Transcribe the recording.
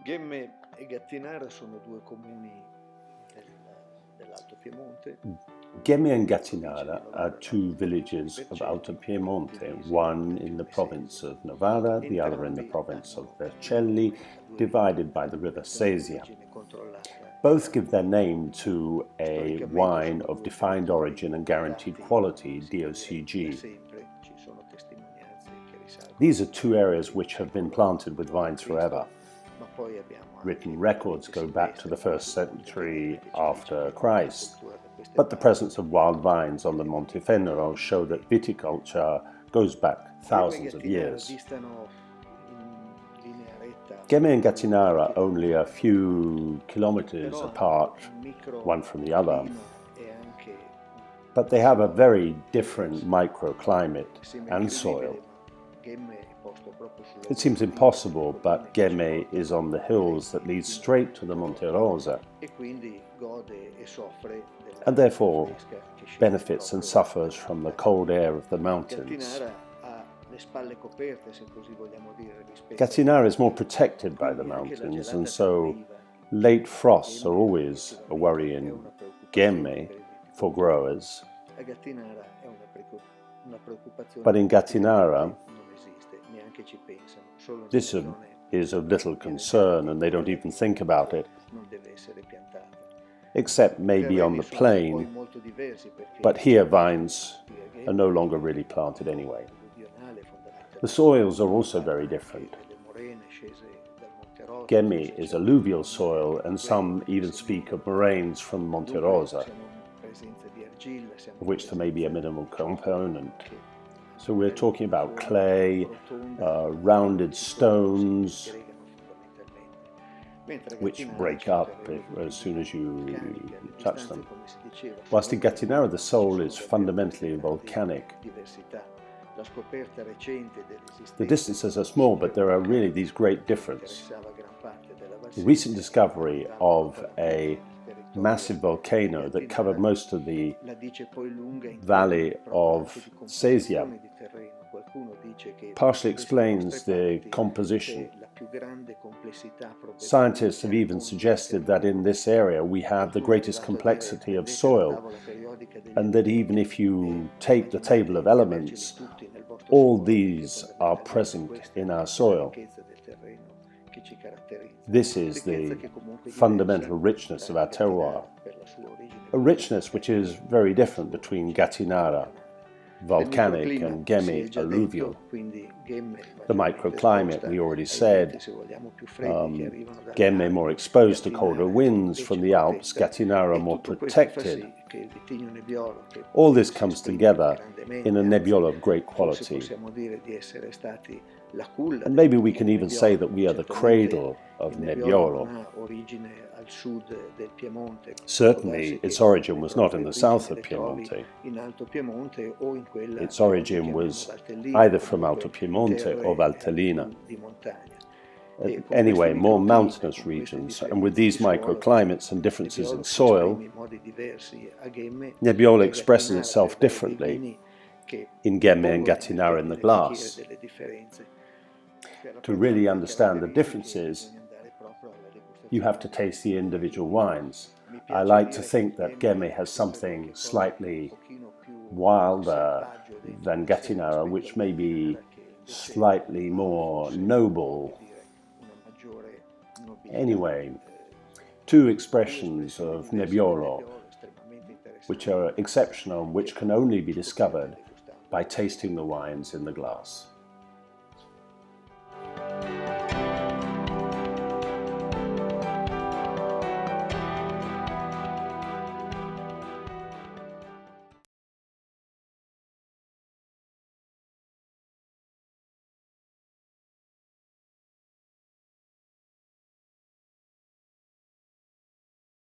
Ghemme e Gattinara sono due comuni dell'Alto Piemonte. Ghemme and Gattinara are two villages of Alto Piemonte, one in the province of Novara, the other in the province of Vercelli, divided by the river Sesia. Both give their name to a wine of defined origin and guaranteed quality, DOCG. These are two areas which have been planted with vines forever. Written records go back to the 1st century after Christ, but the presence of wild vines on the Monte Fenero show that viticulture goes back thousands of years. Ghemme and Gattinara are only a few kilometers apart, one from the other, but they have a very different microclimate and soil. It seems impossible, but Ghemme is on the hills that lead straight to the Monte Rosa, and therefore benefits and suffers from the cold air of the mountains. Gattinara is more protected by the mountains, and so late frosts are always a worry in Ghemme for growers. But in Gattinara, this is of little concern, and they don't even think about it, except maybe on the plain, but here vines are no longer really planted anyway. The soils are also very different. Ghemme is alluvial soil, and some even speak of moraines from Monte Rosa, of which there may be a minimal component. So we're talking about clay, rounded stones, which break up as soon as you touch them. Whilst in Gattinara the soil is fundamentally volcanic. The distances are small, but there are really these great differences. The recent discovery of a massive volcano that covered most of the valley of Sesia partially explains the composition. Scientists have even suggested that in this area we have the greatest complexity of soil, and that even if you take the table of elements, all these are present in our soil. This is the fundamental richness of our terroir, a richness which is very different between Gattinara, volcanic, and Ghemme, alluvial. The microclimate, we already said, Ghemme more exposed to colder winds from the Alps, Gattinara more protected. All this comes together in a Nebbiolo of great quality. And maybe we can even say that we are the cradle of Nebbiolo. Certainly, its origin was not in the south of Piemonte. Its origin was either from Alto Piemonte or Valtellina. Anyway, more mountainous regions, and with these microclimates and differences in soil, Nebbiolo expresses itself differently in Ghemme and Gattinara in the glass. To really understand the differences, you have to taste the individual wines. I like to think that Ghemme has something slightly wilder than Gattinara, which may be slightly more noble. Anyway, two expressions of Nebbiolo which are exceptional and which can only be discovered by tasting the wines in the glass.